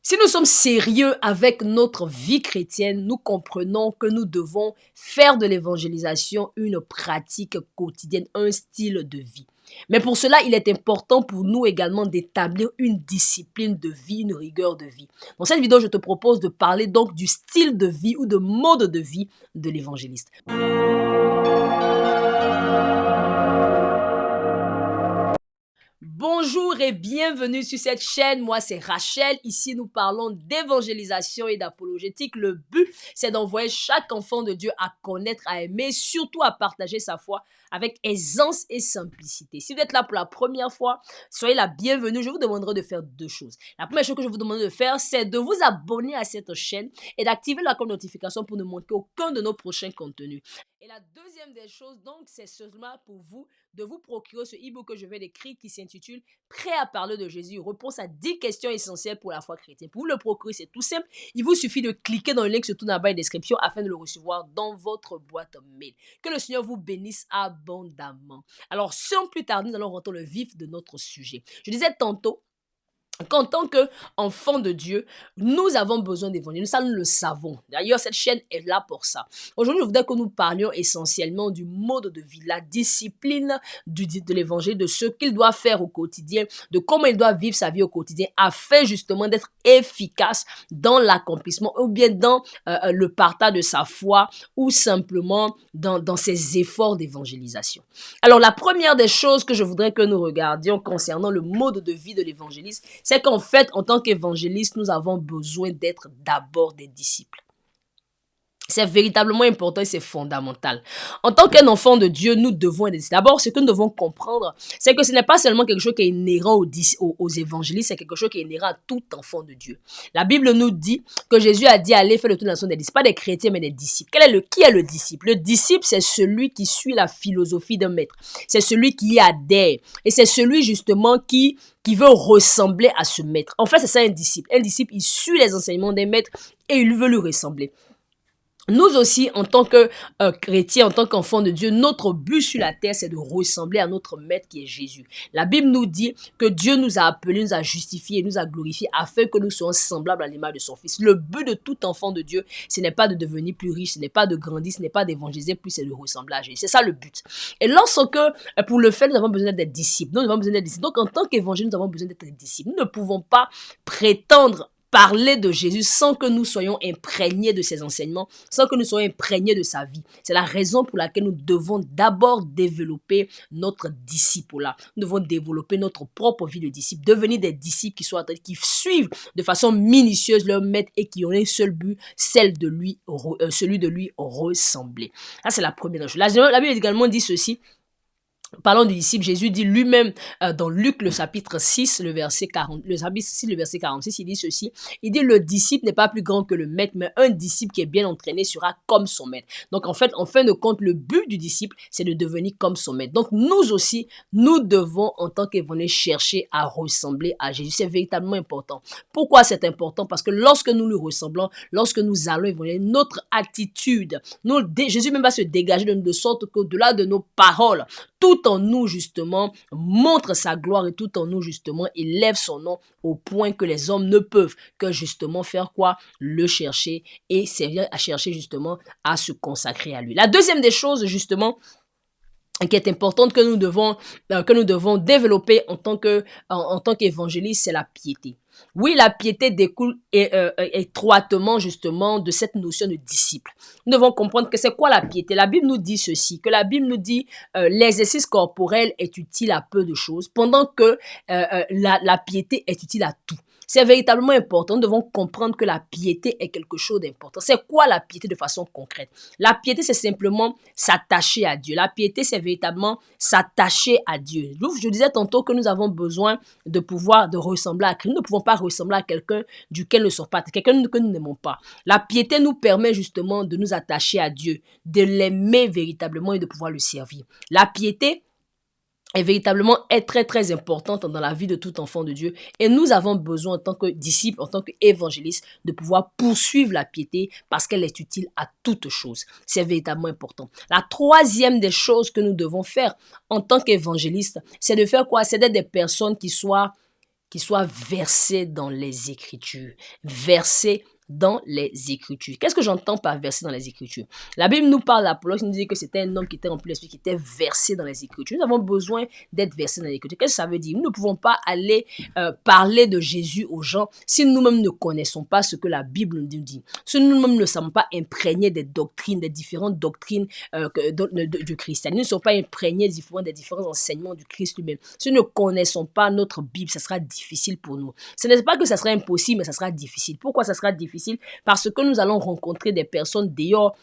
Si nous sommes sérieux avec notre vie chrétienne, nous comprenons que nous devons faire de l'évangélisation une pratique quotidienne, un style de vie. Mais pour cela, il est important pour nous également d'établir une discipline de vie, une rigueur de vie. Dans cette vidéo, je te propose de parler donc du style de vie ou de mode de vie de l'évangéliste. Bonjour et bienvenue sur cette chaîne. Moi, c'est Rachel. Ici, nous parlons d'évangélisation et d'apologétique. Le but, c'est d'envoyer chaque enfant de Dieu à connaître, à aimer, surtout à partager sa foi avec aisance et simplicité. Si vous êtes là pour la première fois, soyez la bienvenue. Je vous demanderai de faire deux choses. La première chose que je vous demande de faire, c'est de vous abonner à cette chaîne et d'activer la notification pour ne manquer aucun de nos prochains contenus. Et la deuxième des choses, donc, c'est seulement pour vous de vous procurer ce e-book que je vais écrire qui s'intitule Prêt à parler de Jésus, réponse à 10 questions essentielles pour la foi chrétienne. Pour vous le procurer, c'est tout simple. Il vous suffit de cliquer dans le lien qui se trouve dans la barre de description afin de le recevoir dans votre boîte mail. Que le Seigneur vous bénisse abondamment. Alors, sans plus tarder, nous allons rentrer dans le vif de notre sujet. Je disais tantôt qu'en tant qu'enfant de Dieu, nous avons besoin d'évangile. Ça, nous le savons. D'ailleurs, cette chaîne est là pour ça. Aujourd'hui, je voudrais que nous parlions essentiellement du mode de vie, la discipline de l'évangile, de ce qu'il doit faire au quotidien, de comment il doit vivre sa vie au quotidien, afin justement d'être efficace dans l'accomplissement ou bien dans le partage de sa foi ou simplement dans ses efforts d'évangélisation. Alors, la première des choses que je voudrais que nous regardions concernant le mode de vie de l'évangéliste, c'est qu'en fait, en tant qu'évangéliste, nous avons besoin d'être d'abord des disciples. C'est véritablement important et c'est fondamental. En tant qu'un enfant de Dieu, nous devons être disciples. D'abord, ce que nous devons comprendre, c'est que ce n'est pas seulement quelque chose qui est inhérent aux évangélistes, c'est quelque chose qui est inhérent à tout enfant de Dieu. La Bible nous dit que Jésus a dit allez faire de toute nation des disciples, pas des chrétiens mais des disciples. Qui est le disciple? Le disciple, c'est celui qui suit la philosophie d'un maître. C'est celui qui y adhère. Et c'est celui justement qui veut ressembler à ce maître. En fait, c'est ça un disciple. Un disciple, il suit les enseignements des maîtres et il veut lui ressembler. Nous aussi, en tant que chrétiens, en tant qu'enfants de Dieu, notre but sur la terre, c'est de ressembler à notre maître qui est Jésus. La Bible nous dit que Dieu nous a appelés, nous a justifiés, nous a glorifiés afin que nous soyons semblables à l'image de son Fils. Le but de tout enfant de Dieu, ce n'est pas de devenir plus riche, ce n'est pas de grandir, ce n'est pas d'évangéliser plus, c'est de ressembler à Jésus. C'est ça le but. Et lorsque, pour le faire, nous avons besoin d'être disciples. Nous avons besoin d'être disciples. Donc, en tant qu'évangélistes, nous avons besoin d'être disciples. Nous ne pouvons pas prétendre parler de Jésus sans que nous soyons imprégnés de ses enseignements, sans que nous soyons imprégnés de sa vie. C'est la raison pour laquelle nous devons d'abord développer notre disciple-là. Nous devons développer notre propre vie de disciple, devenir des disciples qui suivent de façon minutieuse leur maître et qui ont un seul but, celui de lui ressembler. Ça, c'est la première chose. La Bible également dit ceci. Parlant du disciple, Jésus dit lui-même dans Luc le chapitre 6, le verset 46, il dit ceci. Il dit le disciple n'est pas plus grand que le maître, mais un disciple qui est bien entraîné sera comme son maître. Donc en fait, en fin de compte, le but du disciple, c'est de devenir comme son maître. Donc nous aussi, nous devons en tant qu'évangélistes chercher à ressembler à Jésus. C'est véritablement important. Pourquoi c'est important? Parce que lorsque nous lui ressemblons, lorsque nous allons évangéliser, notre attitude, Jésus même va se dégager de nous de sorte qu'au-delà de nos paroles, tout en nous, justement, montre sa gloire et tout en nous, justement, élève son nom au point que les hommes ne peuvent que, justement, faire quoi? Le chercher et servir à chercher, justement, à se consacrer à lui. La deuxième des choses, justement, qui est importante que nous devons développer en tant qu'évangéliste, c'est la piété. Oui, la piété découle étroitement justement de cette notion de disciple. Nous devons comprendre que c'est quoi la piété. La Bible nous dit ceci, que la Bible nous dit l'exercice corporel est utile à peu de choses, pendant que la piété est utile à tout. C'est véritablement important. Nous devons comprendre que la piété est quelque chose d'important. C'est quoi la piété de façon concrète? La piété, c'est simplement s'attacher à Dieu. La piété, c'est véritablement s'attacher à Dieu. Je disais tantôt que nous avons besoin de ressembler à Christ. Nous ne pouvons pas ressembler à quelqu'un duquel nous ne sommes pas, quelqu'un que nous n'aimons pas. La piété nous permet justement de nous attacher à Dieu, de l'aimer véritablement et de pouvoir le servir. La piété est véritablement très très importante dans la vie de tout enfant de Dieu et nous avons besoin en tant que disciples, en tant qu'évangélistes de pouvoir poursuivre la piété parce qu'elle est utile à toute chose. C'est véritablement important. La troisième des choses que nous devons faire en tant qu'évangélistes, c'est de faire quoi? C'est d'être des personnes qui soient qui soit versé dans les Écritures. Versé dans les Écritures. Qu'est-ce que j'entends par verser dans les Écritures? La Bible nous parle, l'Apollos nous dit que c'était un homme qui était rempli d'esprit, qui était versé dans les Écritures. Nous avons besoin d'être versés dans les Écritures. Qu'est-ce que ça veut dire? Nous ne pouvons pas aller parler de Jésus aux gens si nous-mêmes ne connaissons pas ce que la Bible nous dit. Si nous-mêmes ne sommes pas imprégnés des doctrines, des différentes doctrines du christianisme, nous ne sommes pas imprégnés des différents enseignements du Christ lui-même. Si nous ne connaissons pas notre Bible, ça sera difficile pour nous. Ce n'est pas que ça sera impossible, mais ça sera difficile. Pourquoi ça sera difficile? Parce que nous allons rencontrer des personnes dehors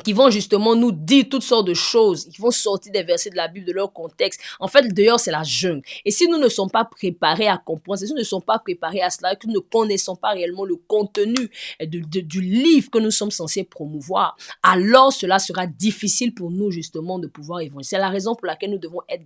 qui vont justement nous dire toutes sortes de choses, qui vont sortir des versets de la Bible de leur contexte. En fait, dehors, c'est la jungle. Et si nous ne sommes pas préparés à comprendre, si nous ne sommes pas préparés à cela, que nous ne connaissons pas réellement le contenu du livre que nous sommes censés promouvoir, alors cela sera difficile pour nous justement de pouvoir évangéliser. C'est la raison pour laquelle nous devons être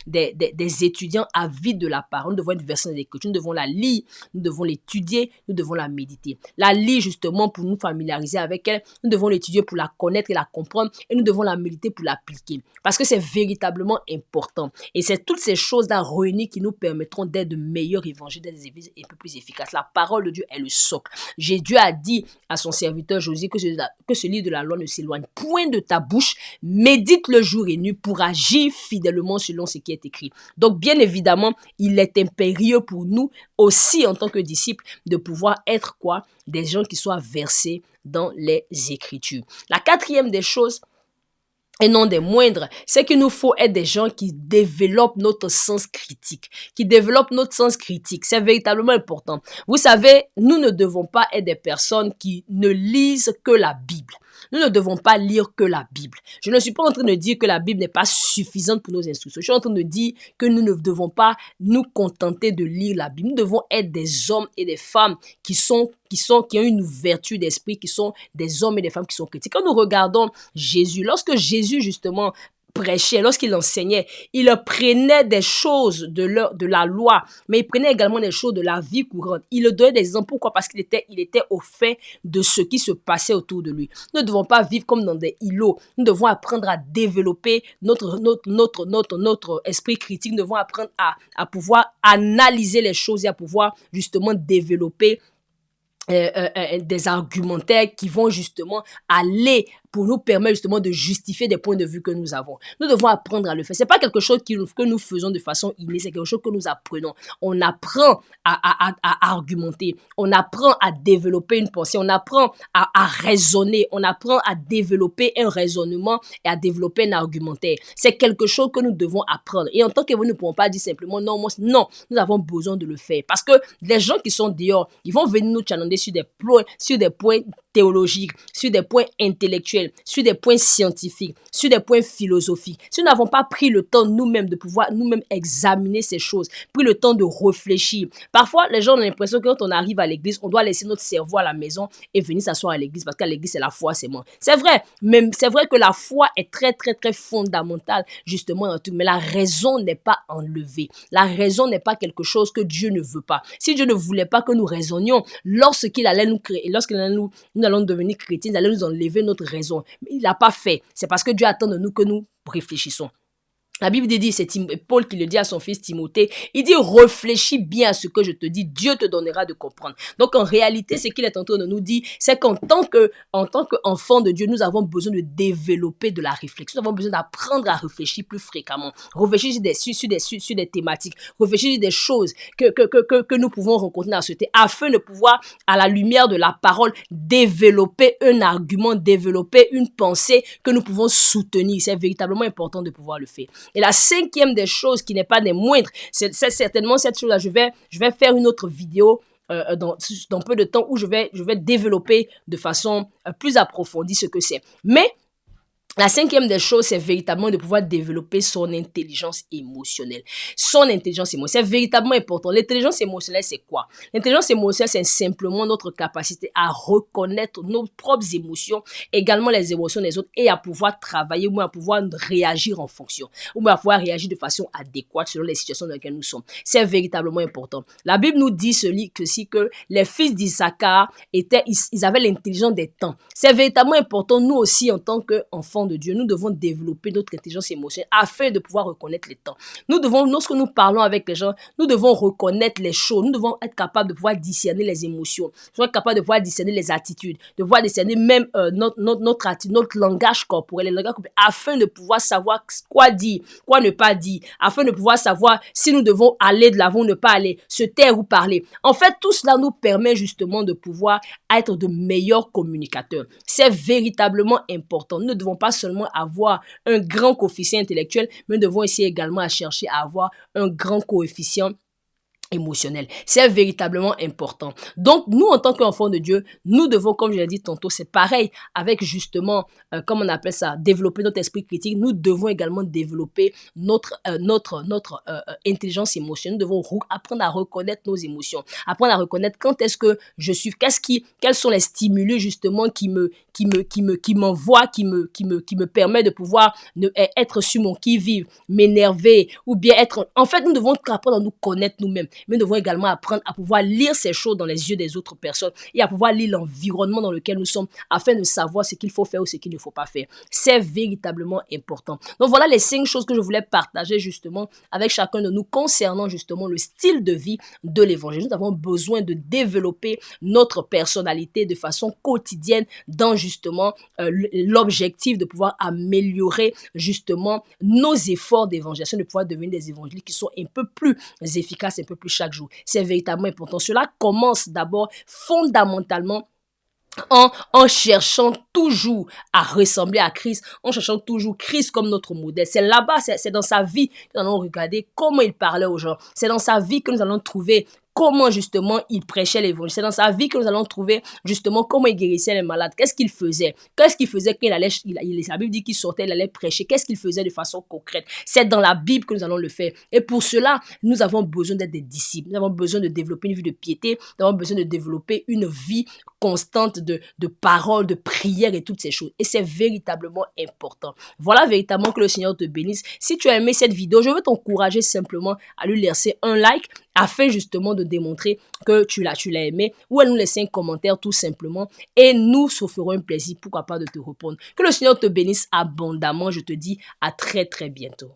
des étudiants avides de la parole. Nous devons être versés dans l'Écriture, nous devons la lire, nous devons l'étudier, nous devons la méditer. La lire justement pour nous familiariser avec elle, nous devons l'étudier pour la connaître et la comprendre, et nous devons la méditer pour l'appliquer, parce que c'est véritablement important. Et c'est toutes ces choses-là réunies qui nous permettront d'être de meilleurs évangélistes, d'être des églises un peu plus efficaces. La parole de Dieu est le socle. Dieu a dit à son serviteur Josué que ce livre de la loi ne s'éloigne point de ta bouche, médite le jour et nuit pour agir fidèlement selon ce qui est écrit. Donc bien évidemment, il est impérieux pour nous aussi en tant que disciples de pouvoir être quoi? Des gens qui soient versés dans les Écritures. La quatrième des choses, et non des moindres, c'est qu'il nous faut être des gens qui développent notre sens critique. C'est véritablement important. Vous savez, nous ne devons pas être des personnes qui ne lisent que la Bible. Nous ne devons pas lire que la Bible. Je ne suis pas en train de dire que la Bible n'est pas suffisante pour nos instructions. Je suis en train de dire que nous ne devons pas nous contenter de lire la Bible. Nous devons être des hommes et des femmes qui ont une ouverture d'esprit, qui sont des hommes et des femmes qui sont critiques. Quand nous regardons Jésus, lorsque Jésus justement prêchait, lorsqu'il enseignait, il prenait des choses de la loi, mais il prenait également des choses de la vie courante. Il le donnait des exemples. Pourquoi? Parce qu'il était au fait de ce qui se passait autour de lui. Nous ne devons pas vivre comme dans des îlots. Nous devons apprendre à développer notre esprit critique. Nous devons apprendre à pouvoir analyser les choses et à pouvoir justement développer des argumentaires qui vont justement aller pour nous permettre justement de justifier des points de vue que nous avons. Nous devons apprendre à le faire. C'est pas quelque chose que nous faisons de façon innée, c'est quelque chose que nous apprenons. On apprend à argumenter, on apprend à développer une pensée, on apprend à raisonner, on apprend à développer un raisonnement et à développer un argumentaire. C'est quelque chose que nous devons apprendre. Et en tant que vous ne pouvons pas dire simplement non, nous avons besoin de le faire. Parce que les gens qui sont dehors, ils vont venir nous challenger sur des points théologiques, sur des points intellectuels, sur des points scientifiques, sur des points philosophiques. Si nous n'avons pas pris le temps nous-mêmes de pouvoir nous-mêmes examiner ces choses, pris le temps de réfléchir. Parfois, les gens ont l'impression que quand on arrive à l'église, on doit laisser notre cerveau à la maison et venir s'asseoir à l'église parce qu'à l'église, c'est la foi, c'est moi. C'est vrai, mais c'est vrai que la foi est très, très, très fondamentale justement dans tout, mais la raison n'est pas enlevée. La raison n'est pas quelque chose que Dieu ne veut pas. Si Dieu ne voulait pas que nous raisonnions, lorsqu'il allait nous créer, nous allons devenir chrétiens, il allait nous enlever notre raison. Mais il n'a pas fait. C'est parce que Dieu attend de nous que nous réfléchissons. La Bible dit, c'est Paul qui le dit à son fils Timothée, il dit réfléchis bien à ce que je te dis, Dieu te donnera de comprendre. Donc en réalité, ce qu'il est en train de nous dire, c'est qu'en tant qu'enfant de Dieu, nous avons besoin de développer de la réflexion, nous avons besoin d'apprendre à réfléchir plus fréquemment, réfléchir sur des thématiques, réfléchir sur des choses que nous pouvons rencontrer dans la société, afin de pouvoir, à la lumière de la parole, développer un argument, développer une pensée que nous pouvons soutenir. C'est véritablement important de pouvoir le faire. Et la cinquième des choses qui n'est pas des moindres, c'est certainement cette chose-là. Je vais faire une autre vidéo dans peu de temps où je vais développer de façon plus approfondie ce que c'est. Mais la cinquième des choses, c'est véritablement de pouvoir développer son intelligence émotionnelle. Son intelligence émotionnelle, c'est véritablement important. L'intelligence émotionnelle, c'est quoi? L'intelligence émotionnelle, c'est simplement notre capacité à reconnaître nos propres émotions, également les émotions des autres, et à pouvoir travailler ou à pouvoir réagir en fonction, ou à pouvoir réagir de façon adéquate selon les situations dans lesquelles nous sommes. C'est véritablement important. La Bible nous dit ceci que les fils d'Issachar ils avaient l'intelligence des temps. C'est véritablement important, nous aussi, en tant qu'enfants de Dieu, nous devons développer notre intelligence émotionnelle afin de pouvoir reconnaître les temps. Nous devons, lorsque nous parlons avec les gens, nous devons reconnaître les choses. Nous devons être capables de pouvoir discerner les émotions. Nous devons être capables de pouvoir discerner les attitudes, de pouvoir discerner même notre attitude, notre langage corporel, afin de pouvoir savoir quoi dire, quoi ne pas dire, afin de pouvoir savoir si nous devons aller de l'avant ou ne pas aller, se taire ou parler. En fait, tout cela nous permet justement de pouvoir être de meilleurs communicateurs. C'est véritablement important. Nous ne devons pas seulement avoir un grand coefficient intellectuel, mais nous devons essayer également à chercher à avoir un grand coefficient émotionnel. C'est véritablement important. Donc, nous, en tant qu'enfants de Dieu, nous devons, comme je l'ai dit tantôt, c'est pareil avec justement, comme on appelle ça, développer notre esprit critique. Nous devons également développer notre intelligence émotionnelle. Nous devons apprendre à reconnaître nos émotions, apprendre à reconnaître quand est-ce que je suis, quels sont les stimuli justement qui m'envoient, qui me permet de pouvoir être sur mon qui-vive, m'énerver ou bien être. En fait, nous devons apprendre à nous connaître nous-mêmes. Mais nous devons également apprendre à pouvoir lire ces choses dans les yeux des autres personnes et à pouvoir lire l'environnement dans lequel nous sommes afin de savoir ce qu'il faut faire ou ce qu'il ne faut pas faire. C'est véritablement important. Donc voilà les 5 choses que je voulais partager justement avec chacun de nous concernant justement le style de vie de l'évangile. Nous avons besoin de développer notre personnalité de façon quotidienne dans justement l'objectif de pouvoir améliorer justement nos efforts d'évangélisation, de pouvoir devenir des évangélistes qui sont un peu plus efficaces, un peu plus chaque jour. C'est véritablement important. Cela commence d'abord fondamentalement en cherchant toujours à ressembler à Christ, en cherchant toujours Christ comme notre modèle. C'est là-bas, c'est dans sa vie que nous allons regarder comment il parlait aux gens. C'est dans sa vie que nous allons trouver comment justement il prêchait l'évangile. C'est dans sa vie que nous allons trouver justement comment il guérissait les malades. Qu'est-ce qu'il faisait? Qu'est-ce qu'il faisait quand la Bible dit qu'il sortait, il allait prêcher. Qu'est-ce qu'il faisait de façon concrète? C'est dans la Bible que nous allons le faire. Et pour cela, nous avons besoin d'être des disciples. Nous avons besoin de développer une vie de piété. Nous avons besoin de développer une vie constante de paroles, de prières et toutes ces choses. Et c'est véritablement important. Voilà véritablement que le Seigneur te bénisse. Si tu as aimé cette vidéo, je veux t'encourager simplement à lui laisser un like afin justement de démontrer que tu l'as aimé, ou à nous laisser un commentaire tout simplement et nous se ferons un plaisir, pourquoi pas, de te répondre. Que le Seigneur te bénisse abondamment. Je te dis à très très bientôt.